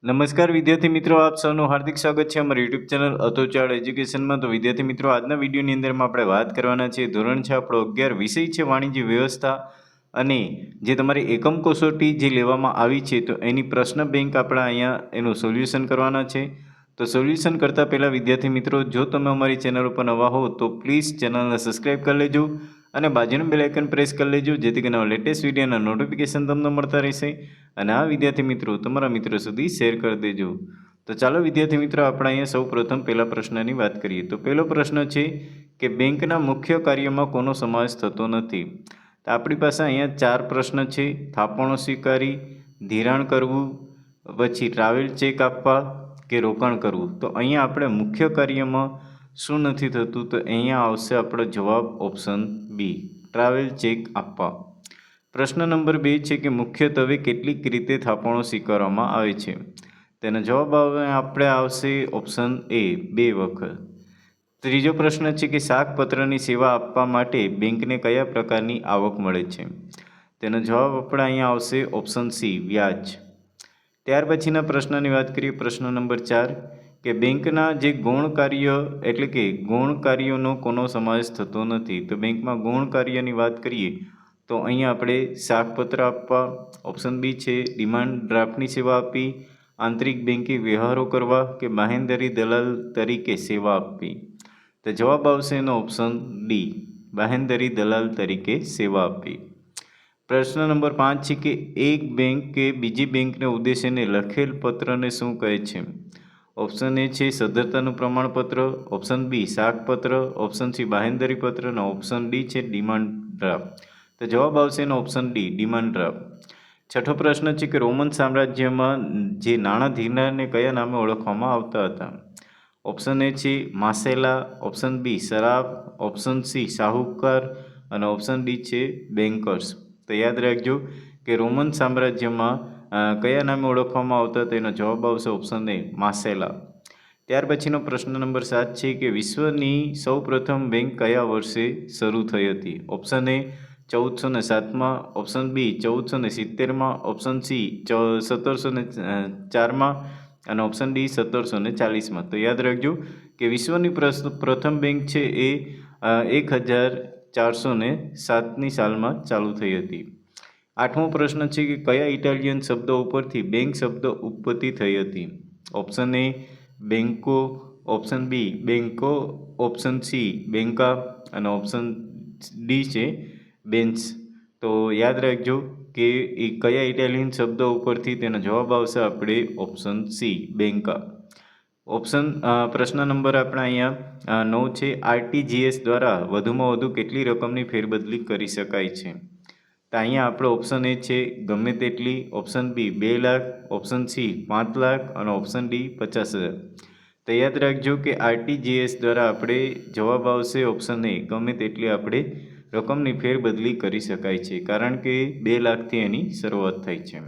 નમસ્કાર વિદ્યાર્થી મિત્રો, આપ સૌનું હાર્દિક સ્વાગત છે અમારી યુટ્યુબ ચેનલ અતોચાળ એજ્યુકેશનમાં। તો વિદ્યાર્થી મિત્રો, આજના વિડીયોની અંદરમાં આપણે વાત કરવાના છે ધોરણ 6 આપણો 11 વિષય છે વાણિજ્ય વ્યવસ્થા, અને જે તમારી એકમ કસોટી જે લેવામાં આવી છે તો એની પ્રશ્ન બેંક આપણે અહીંયા એનું સોલ્યુશન કરવાના છે। તો સોલ્યુશન કરતાં પહેલાં વિદ્યાર્થી મિત્રો, જો તમે અમારી ચેનલ ઉપર નવા હો તો પ્લીઝ ચેનલને સબસ્ક્રાઈબ કરી લેજો અને બાજુનું બેલ આઇકન પ્રેસ કરી લેજો, જેથી કરીને લેટેસ્ટ વિડીયોના નોટિફિકેશન તમને મળતા રહેશે। અને આ વિદ્યાર્થી મિત્રો તમારા મિત્રો સુધી શેર કરી દેજો। તો ચાલો વિદ્યાર્થી મિત્રો, આપણે અહીંયા સૌ પ્રથમ પહેલા પ્રશ્નની વાત કરીએ। તો પહેલો પ્રશ્ન છે કે બેંકના મુખ્ય કાર્યમાં કોનો સમાવેશ થતો નથી? તો આપણી પાસે અહીંયા 4 પ્રશ્ન છે: થાપણો સ્વીકારી, ધિરાણ કરવું, પછી ટ્રાવેલ ચેક આપવા કે રોકાણ કરવું। તો અહીંયા આપણે મુખ્ય કાર્યમાં શું નથી થતું? તો અહીંયા આવશે આપણો જવાબ ઓપ્શન બી, ટ્રાવેલ ચેક આપવા। પ્રશ્ન નંબર 2 છે કે મુખ્યત્વે કેટલીક રીતે થાપણો સ્વીકારવામાં આવે છે? તેનો જવાબ આપણે આવશે ઓપ્શન એ, 2 વખત। ત્રીજો પ્રશ્ન છે કે શાકપત્રની સેવા આપવા માટે બેંકને કયા પ્રકારની આવક મળે છે? તેનો જવાબ આપણે અહીંયા આવશે ઓપ્શન સી, વ્યાજ। ત્યાર પછીના પ્રશ્નની વાત કરીએ, પ્રશ્ન નંબર 4 કે બેંકના જે ગૌણ કાર્ય એટલે કે ગૌણ કાર્યોનો કોનો સમાવેશ થતો નથી? તો બેંકમાં ગૌણ કાર્યની વાત કરીએ તો અહીંયા આપણે શાકપત્ર આપવા, ઓપ્શન બી છે ડિમાન્ડ ડ્રાફ્ટની સેવા આપવી, આંતરિક બેંકિંગ વ્યવહારો કરવા કે બાહેંધરી દલાલ તરીકે સેવા આપવી। તો જવાબ આવશે એનો ઓપ્શન ડી, બાહેંધરી દલાલ તરીકે સેવા આપવી। પ્રશ્ન નંબર 5 છે કે એક બેંક કે બીજી બેંકને ઉદ્દેશીને લખેલ પત્રને શું કહે છે? ઓપ્શન એ છે સદ્ધરતાનું પ્રમાણપત્ર, ઓપ્શન બી શાકપત્ર, ઓપ્શન સી બાહેંધરી પત્ર અને ઓપ્શન ડી છે ડિમાન્ડ ડ્રાફ્ટ। તો જવાબ આવશે એનો ઓપ્શન ડી, ડિમાન્ડ ડ્રાફ્ટ। છઠ્ઠો પ્રશ્ન છે કે રોમન સામ્રાજ્યમાં જે નાણાં ધીરનારને કયા નામે ઓળખવામાં આવતા હતા? ઓપ્શન એ છે માસેલા, ઓપ્શન બી શરાબ, ઓપ્શન સી શાહુકાર અને ઓપ્શન ડી છે બેન્કર્સ। તો યાદ રાખજો કે રોમન સામ્રાજ્યમાં કયા નામે ઓળખવામાં આવતા હતા? એનો જવાબ આવશે ઓપ્શન એ, માસેલા। ત્યાર પછીનો પ્રશ્ન નંબર 7 છે કે વિશ્વની સૌ પ્રથમ બેંક કયા વર્ષે શરૂ થઈ હતી? ઓપ્શન એ 1407માં, ઓપ્શન બી 1470માં, ઓપ્શન સી 1704માં અને ઓપ્શન ડી 1740માં। તો યાદ રાખજો કે વિશ્વની પ્રથમ બેંક છે એ 1407ની સાલમાં ચાલુ થઈ હતી। આઠમો પ્રશ્ન છે કે કયા ઇટાલિયન શબ્દો ઉપરથી બેંક શબ્દ ઉત્પત્તિ થઈ હતી? ઓપ્શન એ બેંકો, ઓપ્શન બી બેંકો, ઓપ્શન સી બેંકા અને ઓપ્શન ડી છે બેન્સ। તો યાદ રાખજો કે એ કયા ઇટાલિયન શબ્દો ઉપરથી? તેનો જવાબ આવશે આપણે ઓપ્શન સી, બેંકા। પ્રશ્ન નંબર આપણે અહીંયા 9 છે, આરટીજીએસ દ્વારા વધુમાં વધુ કેટલી રકમની ફેરબદલી કરી શકાય છે? તો અહીંયા આપણો ઓપ્શન એ છે ગમે તેટલી, option B 2 lakh, option C 5 lakh અને ઓપ્શન ડી 50,000। તો યાદ રાખજો કે આરટીજીએસ દ્વારા આપણે જવાબ આવશે ઓપ્શન એ, ગમે તેટલી આપણે રકમની ફેરબદલી કરી શકાય છે, કારણ કે 2 લાખથી એની શરૂઆત થાય છે।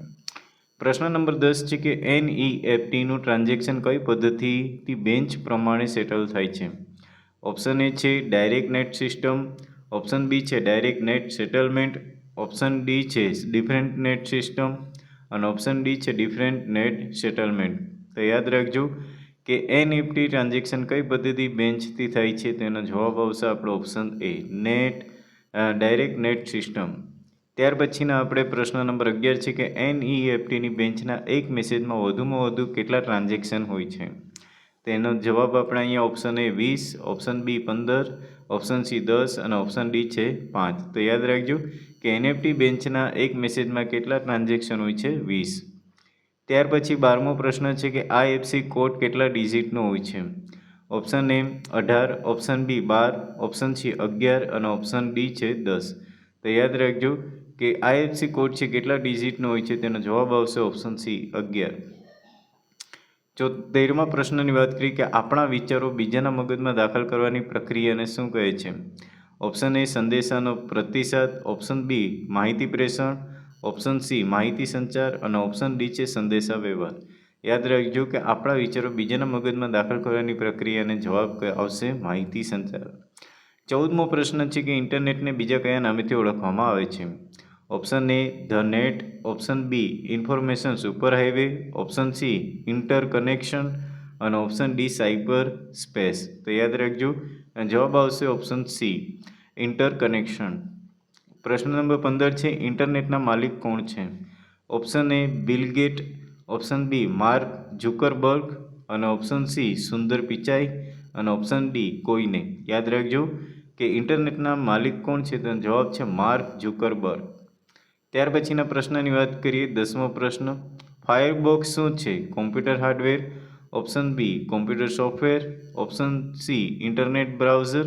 પ્રશ્ન નંબર 10 છે કે એનઈએફટીનું ટ્રાન્ઝેક્શન કઈ પદ્ધતિથી બેન્ચ પ્રમાણે સેટલ થાય છે? ઓપ્શન એ છે direct net system, option B છે direct net settlement, option D છે ડિફરન્ટ નેટ સિસ્ટમ અને ઓપ્શન ડી છે ડિફરન્ટ નેટ સેટલમેન્ટ। તો યાદ રાખજો કે એનઈએફટી ટ્રાન્ઝેક્શન કઈ પદ્ધતિ બેન્ચથી થાય છે? તેનો જવાબ આવશે આપણો option A, direct net system. ત્યાર પછીના આપણે પ્રશ્ન નંબર 11 છે કે એનઈએફટીની બેન્ચના એક મેસેજમાં વધુમાં વધુ કેટલા ટ્રાન્ઝેક્શન હોય છે? તેનો જવાબ આપણે અહીંયા option A 20, option B 15, option C 10 અને ઓપ્શન ડી છે 5। તો યાદ રાખજો કે એનઈએફટી બેન્ચના એક મેસેજમાં કેટલા ટ્રાન્ઝેક્શન હોય છે? 20। ત્યાર પછી 12મો પ્રશ્ન છે કે આઈએફએસસી કોડ કેટલા ડિજિટનો હોય છે? Option A 18, option B 12, option C 11 અને ઓપ્શન ડી છે 10। તો યાદ રાખજો કે આઈએફએસસી કોડ છે કેટલા ડિજિટનો હોય છે? તેનો જવાબ આવશે ઓપ્શન સી, 11। 13મા પ્રશ્નની વાત કરીએ કે આપણા વિચારો બીજાના મગજમાં દાખલ કરવાની પ્રક્રિયાને શું કહે છે? ઓપ્શન એ સંદેશાનો પ્રતિસાદ, ઓપ્શન બી માહિતી પ્રેષણ, ઓપ્શન સી માહિતી સંચાર અને ઓપ્શન ડી છે સંદેશા વ્યવહાર। યાદ રાખજો કે આપણા વિચારો બીજાના મગજમાં દાખલ કરવાની પ્રક્રિયાને જવાબ આવશે માહિતી સંચાર। 14મો પ્રશ્ન છે કે ઇન્ટરનેટને બીજા કયા નામેથી ઓળખવામાં આવે છે? Option A the net, option B information super highway, option C interconnection અને ઓપ્શન ડી સાયબર સ્પેસ. તો યાદ રાખજો જવાબ આવશે ઓપ્શન સી ઇન્ટરકનેક્શન. પ્રશ્ન નંબર 15 છે ઇન્ટરનેટના માલિક કોણ છે? Option A Bill Gate, option B Mark Zuckerberg અને ઓપ્શન સી સુંદર પિચાઈ અને ઓપ્શન ડી કોઈને. યાદ રાખજો કે ઇન્ટરનેટના માલિક કોણ છે તો જવાબ છે માર્ક ઝુકરબર્ગ. ત્યાર પછીના પ્રશ્નની વાત કરીએ 10મો પ્રશ્ન. ફાયરબોક્સ શું છે? Computer hardware, option B computer software, option C internet browser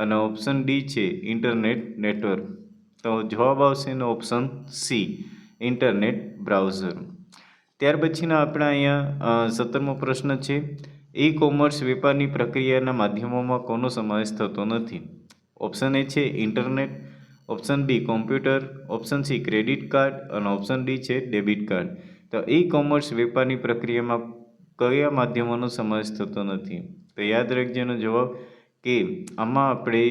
અને ઓપ્શન ડી છે ઇન્ટરનેટ નેટવર્ક. તો જવાબ આવશે એનો ઓપ્શન સી ઇન્ટરનેટ બ્રાઉઝર. ત્યાર પછીના આપણા અહીંયા 17મો પ્રશ્ન છે ઈ કોમર્સ વેપારની પ્રક્રિયાના માધ્યમોમાં કોનો સમાવેશ થતો નથી? ઓપ્શન એ છે internet, option B computer, option C credit card અને ઓપ્શન ડી છે ડેબિટ કાર્ડ. તો ઈ કોમર્સ વેપારની પ્રક્રિયામાં કયા માધ્યમોનો સમાવેશ થતો નથી? તો યાદ રાખજો એનો જવાબ કે આમાં આપણે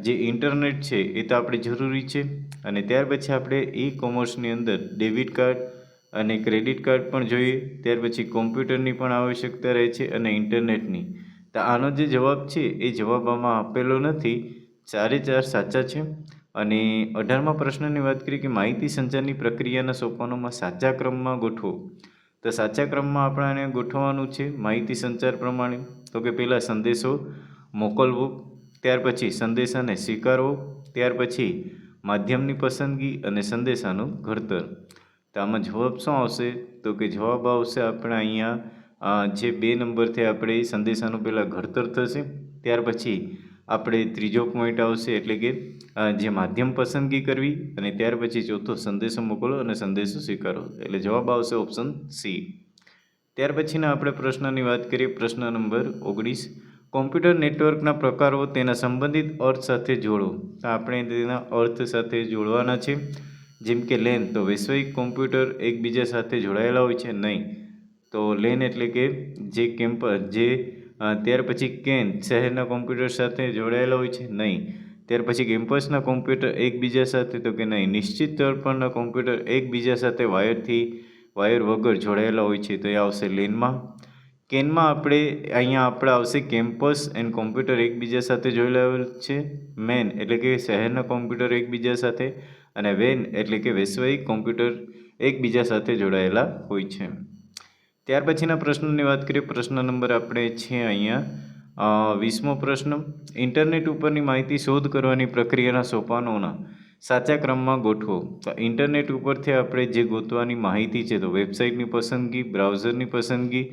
જે ઇન્ટરનેટ છે એ તો આપણે જરૂરી છે અને ત્યાર પછી આપણે ઈ કોમર્સની અંદર ડેબિટ કાર્ડ અને ક્રેડિટ કાર્ડ પણ જોઈએ, ત્યાર પછી કોમ્પ્યુટરની પણ આવશ્યકતા રહે છે અને ઇન્ટરનેટની. તો આનો જે જવાબ છે એ જવાબ આમાં આપેલો નથી, 4 સાચા છે. અને 18મા પ્રશ્નની વાત કરીએ કે માહિતી સંચારની પ્રક્રિયાના સોપાનોમાં સાચા ક્રમમાં ગોઠવો. તો સાચા ક્રમમાં આપણે ગોઠવવાનું છે માહિતી સંચાર પ્રમાણે. તો કે પહેલાં સંદેશો મોકલવો, ત્યાર પછી સંદેશાને સ્વીકારવો, ત્યાર પછી માધ્યમની પસંદગી અને સંદેશાનું ઘડતર. તો આમાં જવાબ શું આવશે? તો કે જવાબ આવશે આપણે અહીંયા જે 2 નંબરથી આપણે સંદેશાનું પહેલાં ઘડતર થશે, ત્યાર પછી આપણે ત્રીજો પોઈન્ટ આવશે એટલે કે જે માધ્યમ પસંદગી કરવી અને ત્યાર પછી ચોથો સંદેશો મોકલો અને સંદેશો સ્વીકારો. એટલે જવાબ આવશે ઓપ્શન સી. ત્યાર પછીના આપણે પ્રશ્નની વાત કરીએ પ્રશ્ન નંબર 19. કોમ્પ્યુટર નેટવર્કના પ્રકારો તેના સંબંધિત અર્થ સાથે જોડો. તો આપણે તેના અર્થ સાથે જોડવાના છે. જેમ કે લેન, તો વૈશ્વિક કોમ્પ્યુટર એકબીજા સાથે જોડાયેલા હોય છે? નહીં. તો લેન એટલે કે જે ત્યાર પછી કેન શહેરના કોમ્પ્યુટર સાથે જોડાયેલા હોય છે? નહીં. ત્યાર પછી કેમ્પસના કોમ્પ્યુટર એકબીજા સાથે? તો કે નહીં. નિશ્ચિત તળ પરના કોમ્પ્યુટર એકબીજા સાથે વાયર વગર જોડાયેલા હોય છે? તો એ આવશે લેનમાં. કેનમાં આપણે આવશે કેમ્પસ એન્ડ કોમ્પ્યુટર એકબીજા સાથે જોડાયેલા છે. મેન એટલે કે શહેરના કોમ્પ્યુટર એકબીજા સાથે અને વેન એટલે કે વૈશ્વિક કોમ્પ્યુટર એકબીજા સાથે જોડાયેલા હોય છે. ત્યાર પછીના પ્રશ્નની વાત કરીએ પ્રશ્ન નંબર આપણે છે અહીંયા 20મો પ્રશ્ન. ઇન્ટરનેટ ઉપરની માહિતી શોધ કરવાની પ્રક્રિયાના સોપાનોના સાચા ક્રમમાં ગોઠવો. તો ઇન્ટરનેટ ઉપરથી આપણે જે ગોતવાની માહિતી છે તો વેબસાઇટની પસંદગી, બ્રાઉઝરની પસંદગી,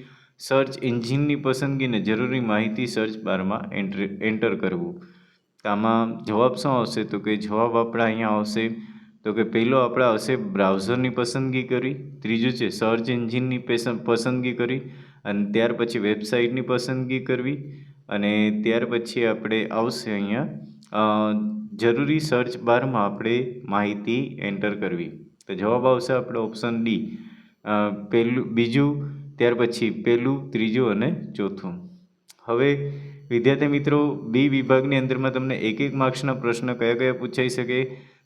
સર્ચ એન્જિનની પસંદગી અને જરૂરી માહિતી સર્ચ બારમાં એન્ટર કરવું. આમાં જવાબ શું આવશે? તો કે જવાબ આપણે અહીંયા આવશે તો કે પહેલો આપણે આવશે બ્રાઉઝરની પસંદગી કરી, ત્રીજું છે સર્ચ એન્જિનની પસંદગી કરી અને ત્યાર પછી વેબસાઇટની પસંદગી કરવી અને ત્યાર પછી આપણે આવશે અહીંયા જરૂરી સર્ચ બારમાં આપણે માહિતી એન્ટર કરવી. તો જવાબ આવશે આપણે ઓપ્શન ડી બીજું, ત્યાર પછી પહેલું, ત્રીજું અને ચોથું. હવે વિદ્યાર્થી મિત્રો બી વિભાગની અંદરમાં તમને 1 માર્ક્સના પ્રશ્ન કયા પૂછાઈ શકે?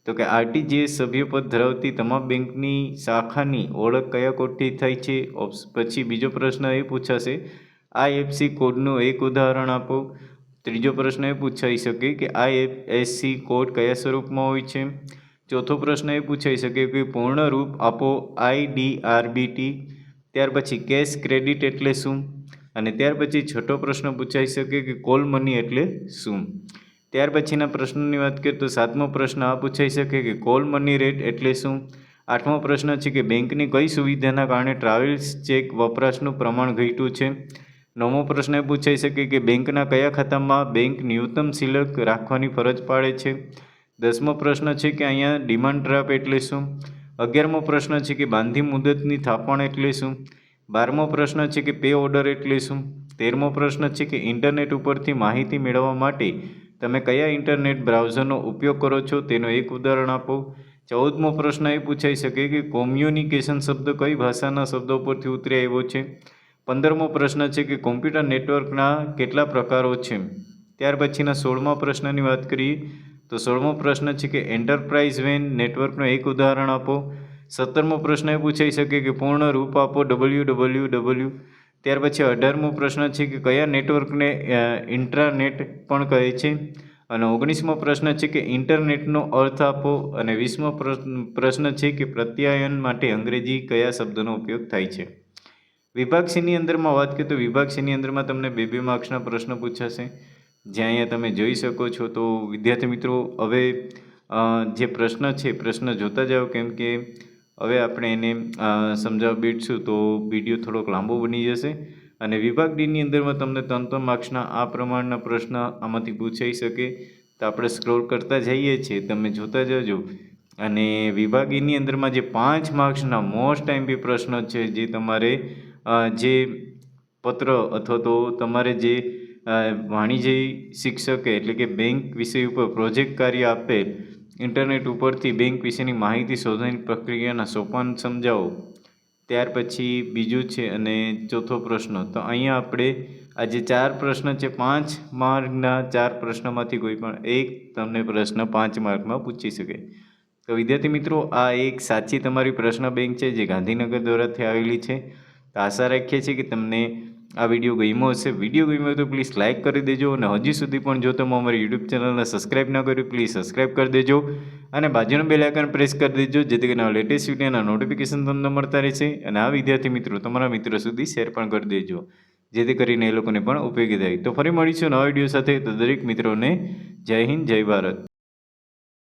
તો કે આરટીજીએસ સભ્યપદ ધરાવતી તમામ બેંકની શાખાની ઓળખ કયા કોડથી થાય છે? પછી બીજો પ્રશ્ન એ પૂછાશે આઈએફએસસી કોડનું એક ઉદાહરણ આપો. ત્રીજો પ્રશ્ન એ પૂછાઈ શકે કે આઈએફએસસી કોડ કયા સ્વરૂપમાં હોય છે? ચોથો પ્રશ્ન એ પૂછાઈ શકે કે પૂર્ણ રૂપ આપો આઈડીઆરબીટી. ત્યાર પછી કેશ ક્રેડિટ એટલે શું? અને ત્યાર પછી છઠ્ઠો પ્રશ્ન પૂછાઈ શકે કે કોલ મની એટલે શું? ત્યાર પછીના પ્રશ્નની વાત કરીએ તો 7મો પ્રશ્ન આ પૂછાઈ શકે કે કોલ મની રેટ એટલે શું? 8મો પ્રશ્ન છે કે બેંકની કઈ સુવિધાના કારણે ટ્રાવેલ્સ ચેક વપરાશનું પ્રમાણ ઘટ્યું છે? 9મો પ્રશ્ન એ પૂછાઈ શકે કે બેંકના કયા ખાતામાં બેંક ન્યૂનતમ શિલ્લક રાખવાની ફરજ પાડે છે? 10મો પ્રશ્ન છે કે અહીંયા ડિમાન્ડ ડ્રાફ્ટ એટલે શું? 11મો પ્રશ્ન છે કે બાંધી મુદતની થાપણ એટલે શું? 12મો પ્રશ્ન છે કે પે ઓર્ડર એટલે શું? 13મો પ્રશ્ન છે કે ઇન્ટરનેટ ઉપરથી માહિતી મેળવવા માટે તમે કયા ઇન્ટરનેટ બ્રાઉઝરનો ઉપયોગ કરો છો તેનું એક ઉદાહરણ આપો. 14મો પ્રશ્ન એ પૂછાઈ શકે કે કોમ્યુનિકેશન શબ્દ કઈ ભાષાના શબ્દો પરથી ઉતરી આવ્યો છે? 15મો પ્રશ્ન છે કે કોમ્પ્યુટર નેટવર્કના કેટલા પ્રકારો છે? ત્યાર પછીના 16મા પ્રશ્નની વાત કરીએ તો 16મો પ્રશ્ન છે કે એન્ટરપ્રાઇઝ વેન નેટવર્કનું એક ઉદાહરણ આપો. 17મો પ્રશ્ન એ પૂછાઈ શકે કે પૂર્ણ રૂપ આપો www. ત્યાર પછી 18મો પ્રશ્ન છે કે કયા નેટવર્કને ઇન્ટ્રાનેટ પણ કહે છે. અને 19મો પ્રશ્ન છે કે ઇન્ટરનેટનો અર્થ આપો. અને 20મો પ્રશ્ન છે કે પ્રત્યાયન માટે અંગ્રેજી કયા શબ્દનો ઉપયોગ થાય છે. વિભાગ સીની અંદરમાં વાત કરીએ તો વિભાગ સીની અંદરમાં તમને 2 માર્ક્સના પ્રશ્ન પૂછાશે. જ્યાં અહીંયા તમે જોઈ શકો છો. તો વિદ્યાર્થી મિત્રો હવે જે પ્રશ્ન છે પ્રશ્ન જોતા જાઓ, કેમ કે હવે આપણે એને સમજાવવા બેઠશું તો વિડીયો થોડોક લાંબો બની જશે. અને વિભાગ ડીની અંદરમાં તમને 3 માર્ક્સના આ પ્રમાણના પ્રશ્ન આમાંથી પૂછાઈ શકે. તો આપણે સ્ક્રોલ કરતા જઈએ છીએ, તમે જોતા જજો. અને વિભાગ ઈની અંદરમાં જે 5 માર્ક્સના મોસ્ટ આઈએમપી પ્રશ્નો છે, જે તમારે જે પત્ર અથવા તો તમારે જે વાણિજ્ય શિક્ષકે એટલે કે બેંક વિષય ઉપર પ્રોજેક્ટ કાર્ય આપેલ, ઇન્ટરનેટ ઉપરથી બેંક વિશેની માહિતી શોધવાની પ્રક્રિયાના સોપાન સમજાવો. ત્યાર પછી બીજું છે અને ચોથો પ્રશ્ન. તો અહીંયા આપણે આ જે 4 પ્રશ્ન છે 5 માર્કના 4 પ્રશ્નમાંથી કોઈ પણ એક તમને પ્રશ્ન 5 માર્કમાં પૂછી શકે. તો વિદ્યાર્થી મિત્રો આ એક સાચી તમારી પ્રશ્ન બેંક છે જે ગાંધીનગર દ્વારાથી આવેલી છે. તો આશા રાખીએ છીએ કે તમને આ વિડીયો ગમ્યો હશે. વિડીયો ગમ્યો તો પ્લીઝ લાઇક કરી દેજો. અને હજી સુધી પણ જો તમે અમારી યુટ્યુબ ચેનલને સબસ્ક્રાઈબ ન કર્યું પ્લીઝ સબસ્ક્રાઈબ કરી દેજો. અને બાજુનું બેલ આઇકન પ્રેસ કરી દેજો, જેથી કરીને લેટેસ્ટ વિડીયોના નોટિફિકેશન તમને મળતા રહેશે. અને આ વિદ્યાર્થી મિત્રો તમારા મિત્રો સુધી શેર પણ કરી દેજો, જેથી કરીને એ લોકોને પણ ઉપયોગી થાય. તો ફરી મળીશું નવા વિડીયો સાથે. તો દરેક મિત્રોને જય હિન્દ, જય ભારત.